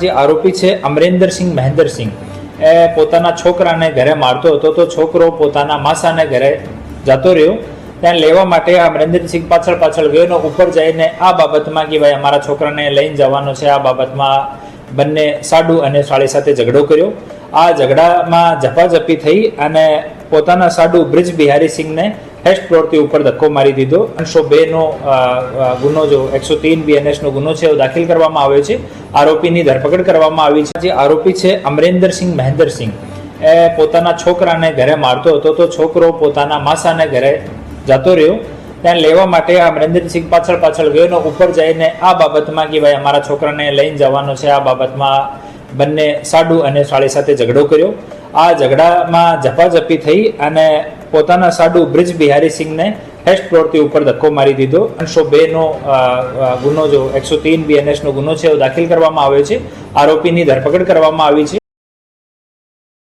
જે આરોપી છે અમરેન્દ્રસિંહ મહેન્દ્રસિંહ એ પોતાના છોકરાને ઘરે મારતો હતો તો છોકરો પોતાના માસાને ઘરે જતો રહ્યો. ત્યાં લેવા માટે અમરેન્દ્રસિંહ પાછળ ગયો ને ઉપર જઈને આ બાબતમાં કે ભાઈ અમારા છોકરાને લઈને જવાનો છે, આ બાબતમાં બંને સાડુ અને સાળી સાથે ઝઘડો કર્યો. આ ઝઘડામાં ઝપાઝપી થઈ અને પોતાના સાડુ બ્રિજ બિહારીસિંહને ફર્સ્ટ ફ્લોરથી ઉપર ધક્કો મારી દીધો. 302 નો ગુનો, જો 103 BNS નો ગુનો છે, દાખલ કરવામાં આવ્યો છે. આરોપીની ધરપકડ કરવામાં આવી છે. જે આરોપી છે અમરેન્દ્રસિંહ મહેન્દ્રસિંહ એ પોતાના છોકરાને ઘરે મારતો હતો તો છોકરો પોતાના માસાને ઘરે જતો રહ્યો. ત્યાં લેવા માટે અમરેન્દ્રસિંહ પાછળ ગયો ને ઉપર જઈને આ બાબતમાં કે ભાઈ અમારા છોકરાને લઈને જવાનો છે, આ બાબતમાં બંને સાડુ અને સાળી સાથે ઝઘડો કર્યો. આ ઝઘડામાં ઝપાઝપી થઈ અને પોતાના સાડુ બ્રિજ બિહારીસિંહને ફર્સ્ટ ફ્લોરથી ઉપર ધક્કો મારી દીધો. 302 નો ગુનો, જો 103 BNS નો ગુનો છે, દાખલ કરવામાં આવ્યો છે. આરોપીની ધરપકડ કરવામાં આવી છે.